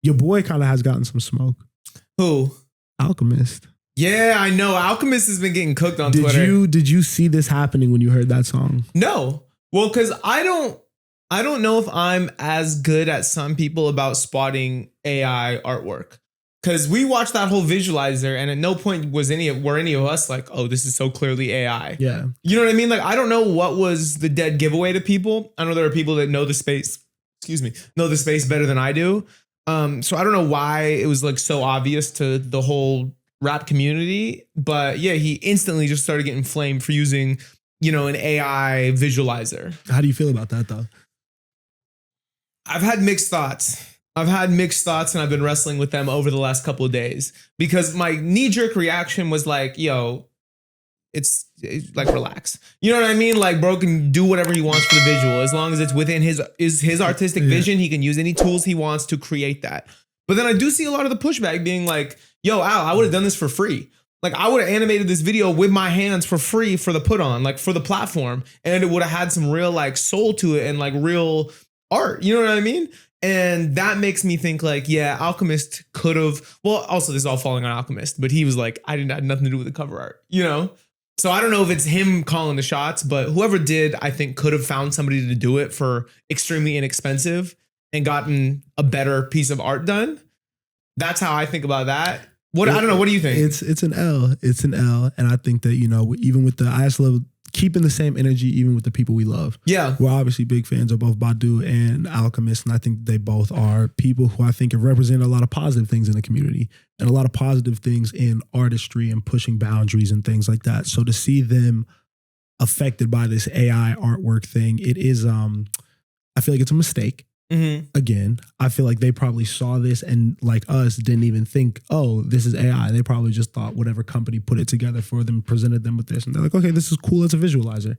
Your boy kind of has gotten some smoke. Who? Alchemist. Yeah, I know. Alchemist has been getting cooked on Twitter. Did you see this happening when you heard that song? No. Well, because I don't know if I'm as good as some people about spotting AI artwork. Because we watched that whole visualizer, and at no point were any of us like, oh, this is so clearly AI. Yeah. You know what I mean? Like, I don't know what was the dead giveaway to people. I know there are people that know the space, know the space better than I do. So I don't know why it was like so obvious to the whole rap community. But yeah, he instantly just started getting flamed for using, an AI visualizer. How do you feel about that, though? I've had mixed thoughts. And I've been wrestling with them over the last couple of days because my knee-jerk reaction was like, yo, it's like, relax. You know what I mean? Like, bro can do whatever he wants for the visual. As long as it's within his artistic vision, he can use any tools he wants to create that. But then I do see a lot of the pushback being like, yo, Al, I would have done this for free. Like, I would have animated this video with my hands for free for the put on, like for the platform. And it would have had some real like soul to it and like real art. You know what I mean? And that makes me think like, yeah, Alchemist could have, well, also this is all falling on Alchemist, but he was like, I didn't have nothing to do with the cover art, So I don't know if it's him calling the shots, but whoever did, I think could have found somebody to do it for extremely inexpensive and gotten a better piece of art done. That's how I think about that. I don't know. What do you think? It's an L. It's an L. And I think that, even with I just love keeping the same energy, even with the people we love. Yeah. We're obviously big fans of both Badu and Alchemist. And I think they both are people who I think have represented a lot of positive things in the community and a lot of positive things in artistry and pushing boundaries and things like that. So to see them affected by this AI artwork thing, it is, I feel like it's a mistake. Mm-hmm. Again, I feel like they probably saw this and like us didn't even think, oh, this is AI. They probably just thought whatever company put it together for them, presented them with this. And they're like, okay, this is cool. It's a visualizer,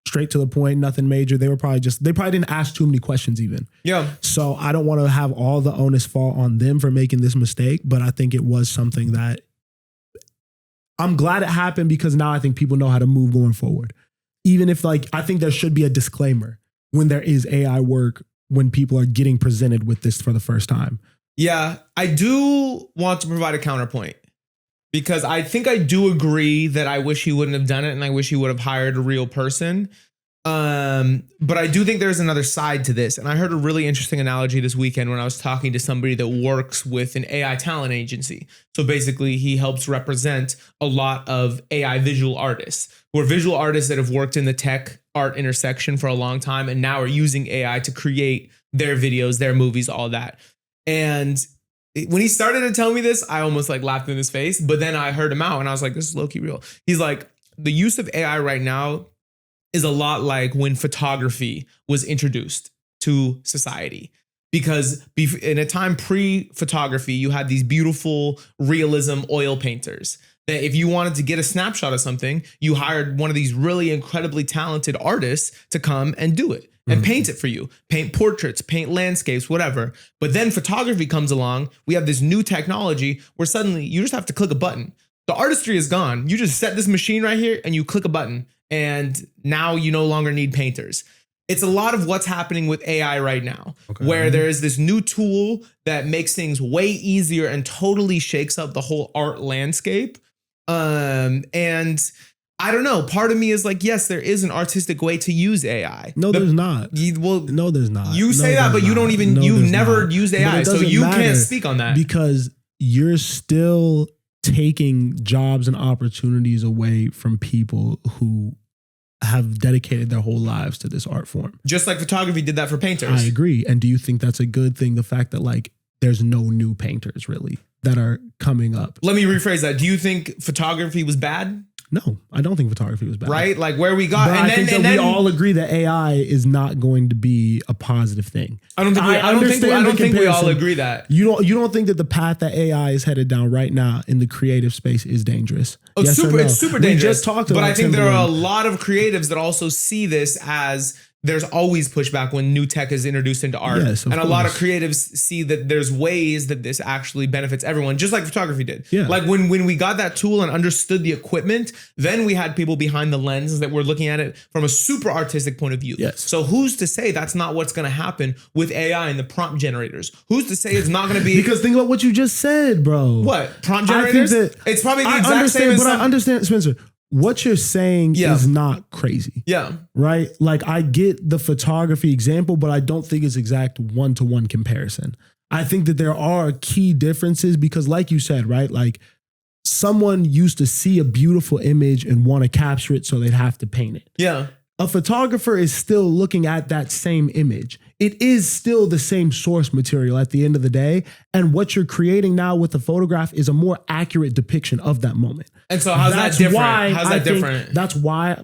straight to the point, nothing major. They probably didn't ask too many questions even. Yeah. So I don't want to have all the onus fall on them for making this mistake, but I think it was something that I'm glad it happened because now I think people know how to move going forward. Even if I think there should be a disclaimer when there is AI work, when people are getting presented with this for the first time. Yeah, I do want to provide a counterpoint because I think I do agree that I wish he wouldn't have done it and I wish he would have hired a real person. But I do think there's another side to this. And I heard a really interesting analogy this weekend when I was talking to somebody that works with an AI talent agency. So basically he helps represent a lot of AI visual artists who are visual artists that have worked in the tech art intersection for a long time and now are using AI to create their videos, their movies, all that. And when he started to tell me this, I almost like laughed in his face, but then I heard him out and I was like, this is low-key real. He's like, the use of AI right now is a lot like when photography was introduced to society. Because in a time pre-photography, you had these beautiful realism oil painters that if you wanted to get a snapshot of something, you hired one of these really incredibly talented artists to come and do it and paint it for you. Paint portraits, paint landscapes, whatever. But then photography comes along. We have this new technology where suddenly you just have to click a button. The artistry is gone. You just set this machine right here and you click a button. And now you no longer need painters. It's a lot of what's happening with AI right now, where there is this new tool that makes things way easier and totally shakes up the whole art landscape. And I don't know. Part of me is like, yes, there is an artistic way to use AI. No, there's not. No, there's not. You say that, but you don't even, you've never used AI. So you can't speak on that. Because you're still taking jobs and opportunities away from people who have dedicated their whole lives to this art form. Just like photography did that for painters. I agree. And do you think that's a good thing? The fact that like there's no new painters really that are coming up. Let me rephrase that. Do you think photography was bad? No, I don't think photography was bad. Right? Like where we got. But I think that we all agree that AI is not going to be a positive thing. I don't think we all agree that. You don't think that the path that AI is headed down right now in the creative space is dangerous? Oh, yes it's super dangerous. We just talked about but I think there are a lot of creatives that also see this as there's always pushback when new tech is introduced into art. Yes, of and a lot of course. creatives see that there's ways that this actually benefits everyone, just like photography did. Yeah. Like when we got that tool and understood the equipment, then we had people behind the lens that were looking at it from a super artistic point of view. Yes. So who's to say that's not what's going to happen with AI and the prompt generators? Who's to say it's not going to be... Because think about what you just said, bro. What? Prompt generators? It's probably the exact same as... I understand, Spencer. What you're saying is not crazy. Yeah. Right? Like, I get the photography example, but I don't think it's exact one-to-one comparison. I think that there are key differences because, like you said, right? Like, someone used to see a beautiful image and want to capture it, so they'd have to paint it. Yeah. A photographer is still looking at that same image. It is still the same source material at the end of the day. And what you're creating now with the photograph is a more accurate depiction of that moment. And so how's that different? How's that different? That's why,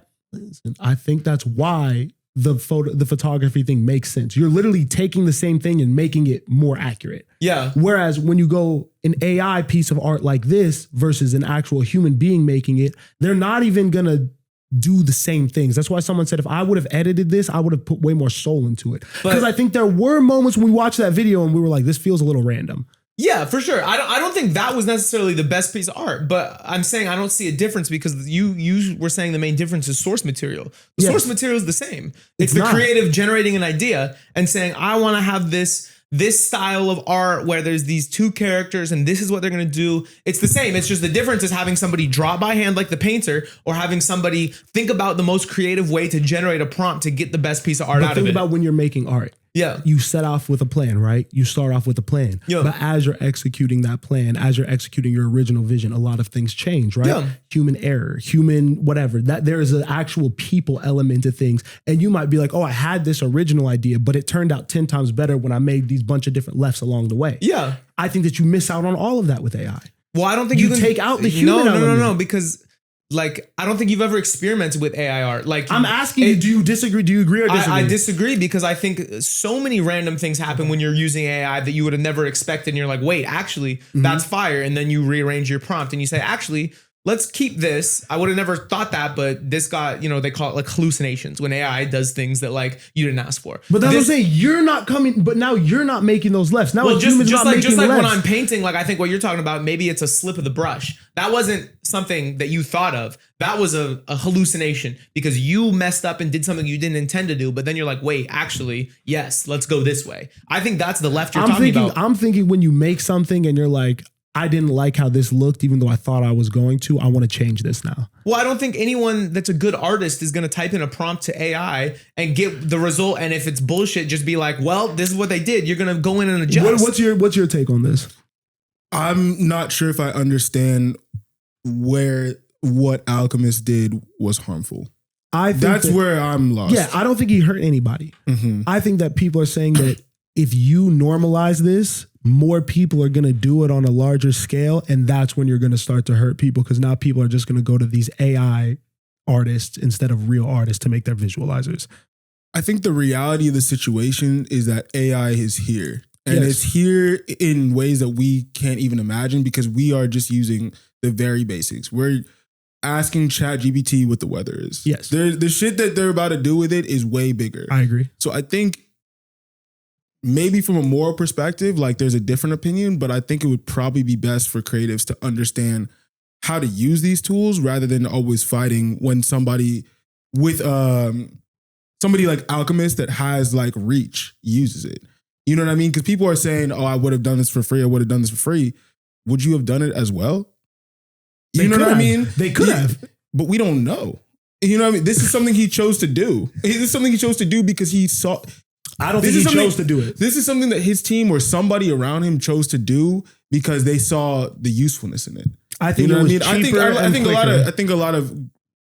I think that's why the photography thing makes sense. You're literally taking the same thing and making it more accurate. Yeah. Whereas when you go an AI piece of art like this versus an actual human being making it, they're not even going to do the same things. That's why someone said, if I would have edited this, I would have put way more soul into it. Because I think there were moments when we watched that video and we were like, this feels a little random. Yeah, for sure. I don't think that was necessarily the best piece of art, but I'm saying I don't see a difference because you were saying the main difference is source material. The source material is the same. It's the creative generating an idea and saying, I want to have this style of art where there's these two characters and this is what they're going to do. It's the same. It's just the difference is having somebody draw by hand like the painter or having somebody think about the most creative way to generate a prompt to get the best piece of art out of it. Think about when you're making art. Yeah. You set off with a plan, right? You start off with a plan. Yeah. But as you're executing that plan, as you're executing your original vision, a lot of things change, right? Yeah. Human error, human whatever. That there is an actual people element to things. And you might be like, oh, I had this original idea, but it turned out 10 times better when I made these bunch of different lefts along the way. Yeah. I think that you miss out on all of that with AI. Well, I don't think you can take out the human element. No, because like, I don't think you've ever experimented with AI art. Like, I'm asking you, do you disagree? Do you agree or disagree? I disagree because I think so many random things happen when you're using AI that you would have never expected. And you're like, wait, actually, that's fire. And then you rearrange your prompt and you say, actually, let's keep this. I would have never thought that, but this got, they call it like hallucinations when AI does things that like you didn't ask for. But that's what I'm saying. You're not coming, but now you're not making those lefts. Now well, just like lefts. when I'm painting, like I think what you're talking about, maybe it's a slip of the brush. That wasn't something that you thought of. That was a hallucination because you messed up and did something you didn't intend to do. But then you're like, wait, actually, yes, let's go this way. I think that's the left you're talking about. I'm thinking when you make something and you're like, I didn't like how this looked, even though I thought I was going to, I want to change this now. Well, I don't think anyone that's a good artist is going to type in a prompt to AI and get the result. And if it's bullshit, just be like, well, this is what they did. You're going to go in and adjust. What's your take on this? I'm not sure if I understand what Alchemist did was harmful. That's where I'm lost. Yeah, I don't think he hurt anybody. Mm-hmm. I think that people are saying that if you normalize this, more people are going to do it on a larger scale. And that's when you're going to start to hurt people because now people are just going to go to these AI artists instead of real artists to make their visualizers. I think the reality of the situation is that AI is here. And it's here in ways that we can't even imagine because we are just using the very basics. We're asking ChatGPT what the weather is. Yes. The shit that they're about to do with it is way bigger. I agree. So I think maybe from a moral perspective, like there's a different opinion, but I think it would probably be best for creatives to understand how to use these tools rather than always fighting when somebody with somebody like Alchemist that has like reach uses it. You know what I mean? Because people are saying, oh, I would have done this for free. I would have done this for free. Would you have done it as well? You know what I mean? They could have. But we don't know. You know what I mean? This is something he chose to do. This is something he chose to do because he saw... I don't think he chose to do it. This is something that his team or somebody around him chose to do because they saw the usefulness in it. I think it was cheaper and quicker. I think a lot of...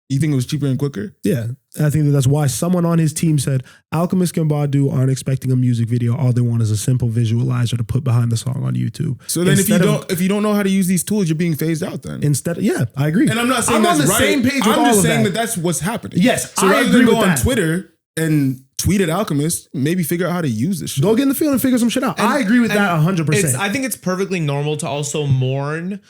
You think it was cheaper and quicker? Yeah. I think that's why someone on his team said, Alchemist and Badu aren't expecting a music video. All they want is a simple visualizer to put behind the song on YouTube. So then if you don't know how to use these tools, you're being phased out then. I agree. And I'm not saying I'm that's on the right. same page with I'm all just of saying that. that's what's happening. Yes, so I rather agree than go with on that. Twitter and tweet at Alchemist, maybe figure out how to use this shit. Go get in the field and figure some shit out. I agree with that 100%. I think it's perfectly normal to also mourn,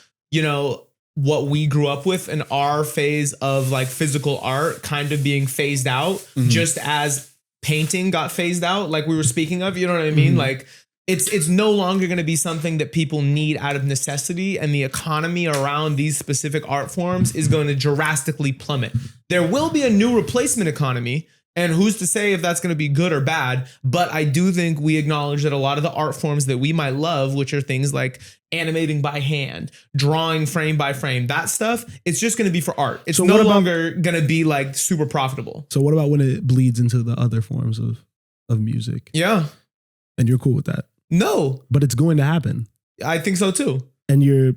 what we grew up with in our phase of like physical art kind of being phased out, just as painting got phased out, like we were speaking of, you know what I mean? Like it's no longer going to be something that people need out of necessity, and the economy around these specific art forms is going to drastically plummet. There will be a new replacement economy, and who's to say if that's going to be good or bad, but I do think we acknowledge that a lot of the art forms that we might love, which are things like animating by hand, drawing frame by frame, that stuff, it's just going to be for art. It's no longer going to be like super profitable. So what about when it bleeds into the other forms of music? Yeah. And you're cool with that? No. But it's going to happen. I think so too. And you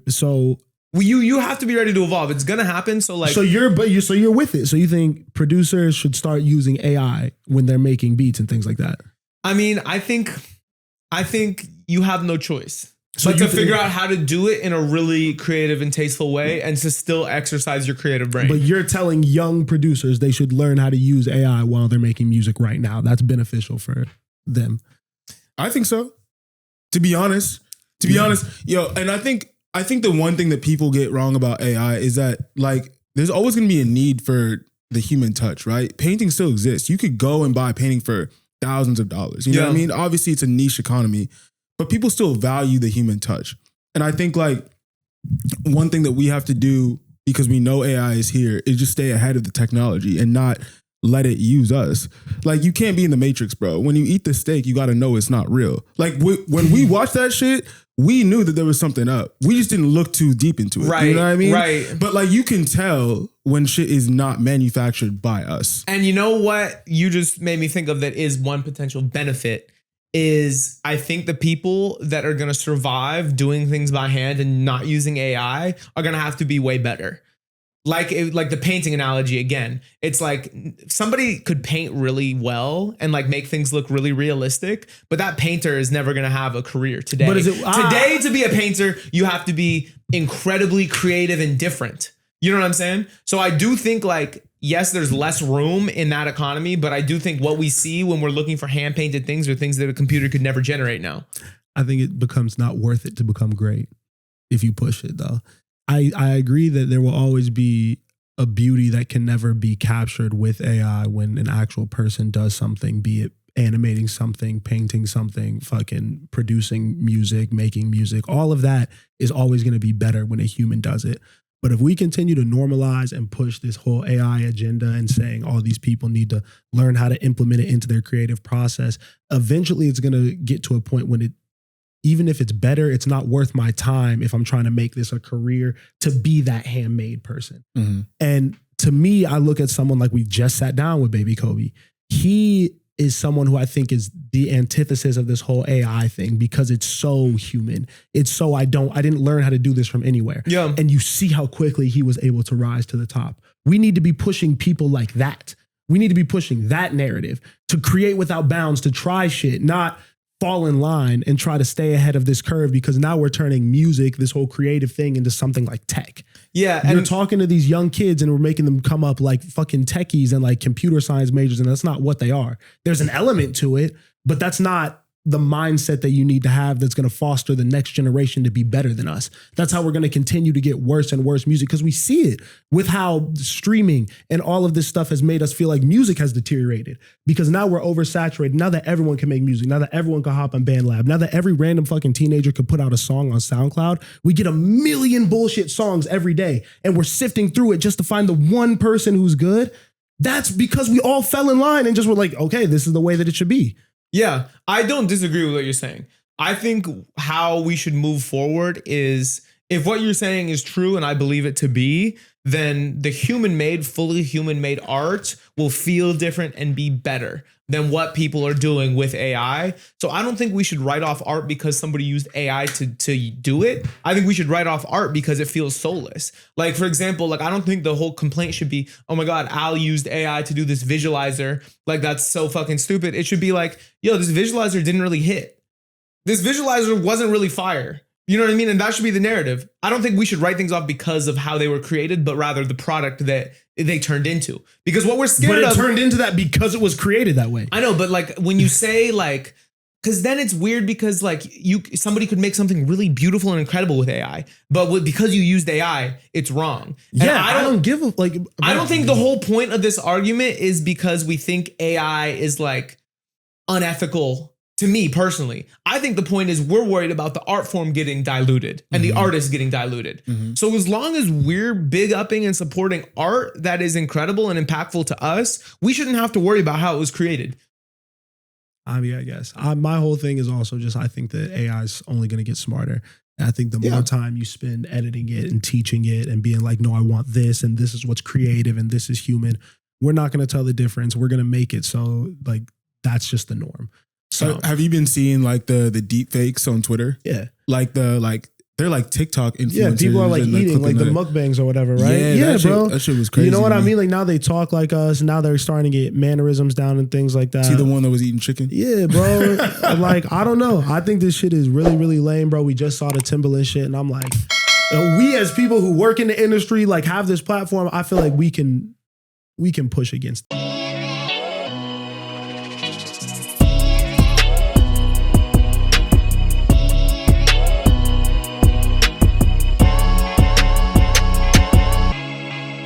have to be ready to evolve. It's gonna happen. So like, you're with it. So you think producers should start using AI when they're making beats and things like that? I mean, I think you have no choice. But to figure out how to do it in a really creative and tasteful way, and to still exercise your creative brain. But you're telling young producers they should learn how to use AI while they're making music right now. That's beneficial for them. I think so. To be honest, yo, and I think the one thing that people get wrong about AI is that like there's always going to be a need for the human touch, right? Painting still exists. You could go and buy a painting for thousands of dollars. You know what I mean? Obviously, it's a niche economy, but people still value the human touch. And I think like one thing that we have to do, because we know AI is here, is just stay ahead of the technology and not let it use us. Like, you can't be in the Matrix, bro. When you eat the steak, you got to know it's not real. Like, when we watched that shit, we knew that there was something up. We just didn't look too deep into it. Right. You know what I mean? Right. But like, you can tell when shit is not manufactured by us. And you know what you just made me think of that is one potential benefit is I think the people that are going to survive doing things by hand and not using AI are going to have to be way better. Like the painting analogy again, it's like somebody could paint really well and like make things look really realistic, but that painter is never going to have a career today. But today, to be a painter, you have to be incredibly creative and different. You know what I'm saying? So I do think like, yes, there's less room in that economy, but I do think what we see when we're looking for hand painted things are things that a computer could never generate now. I think it becomes not worth it to become great if you push it though. I agree that there will always be a beauty that can never be captured with AI when an actual person does something, be it animating something, painting something, fucking producing music, making music. All of that is always going to be better when a human does it. But if we continue to normalize and push this whole AI agenda and saying all these people need to learn how to implement it into their creative process, eventually it's going to get to a point when even if it's better, it's not worth my time if I'm trying to make this a career to be that handmade person. Mm-hmm. And to me, I look at someone like we just sat down with Baby Kobe. He is someone who I think is the antithesis of this whole AI thing because it's so human. It's so I didn't learn how to do this from anywhere. Yeah. And you see how quickly he was able to rise to the top. We need to be pushing people like that. We need to be pushing that narrative to create without bounds, to try shit, not fall in line and try to stay ahead of this curve, because now we're turning music, this whole creative thing, into something like tech. Yeah. You're talking to these young kids and we're making them come up like fucking techies and like computer science majors, and that's not what they are. There's an element to it, but that's not the mindset that you need to have that's going to foster the next generation to be better than us. That's how we're going to continue to get worse and worse music, because we see it with how streaming and all of this stuff has made us feel like music has deteriorated, because now we're oversaturated. Now that everyone can make music, now that everyone can hop on BandLab, now that every random fucking teenager could put out a song on SoundCloud, we get a million bullshit songs every day and we're sifting through it just to find the one person who's good. That's because we all fell in line and just were like, okay, this is the way that it should be. Yeah, I don't disagree with what you're saying. I think how we should move forward is, if what you're saying is true, and I believe it to be, then the fully human-made art will feel different and be better than what people are doing with AI. So I don't think we should write off art because somebody used AI to do it. I think we should write off art because it feels soulless. Like, for example, like, I don't think the whole complaint should be, oh my God, Al used AI to do this visualizer. Like, that's so fucking stupid. It should be like, yo, this visualizer didn't really hit. This visualizer wasn't really fire. You know what I mean? And that should be the narrative. I don't think we should write things off because of how they were created, but rather the product that they turned into. Because what we're scared of... But it turned into that because it was created that way. I know, but like when you say like Because then it's weird because like somebody could make something really beautiful and incredible with AI, but because you used AI, it's wrong. And Yeah, I don't give a like. I don't think the whole point of this argument is because we think AI is like unethical. To me personally, I think the point is we're worried about the art form getting diluted and the artist getting diluted. So as long as we're big upping and supporting art that is incredible and impactful to us, we shouldn't have to worry about how it was created. I mean, I guess my whole thing is also just I think that AI is only going to get smarter. And I think the more time you spend editing it and teaching it and being like, no, I want this and this is what's creative and this is human, we're not going to tell the difference. We're going to make it so like that's just the norm. So have you been seeing like the deep fakes on Twitter? Yeah, they're like TikTok influencers. Yeah, people are like eating like the mukbangs or whatever, right? Yeah, bro. That shit was crazy. You know what I mean? Like now they talk like us. Now they're starting to get mannerisms down and things like that. See the one that was eating chicken? Yeah, bro. Like I don't know. I think this shit is really, really lame, bro. We just saw the Timberland shit, and I'm like, we as people who work in the industry like have this platform. I feel like we can push against it.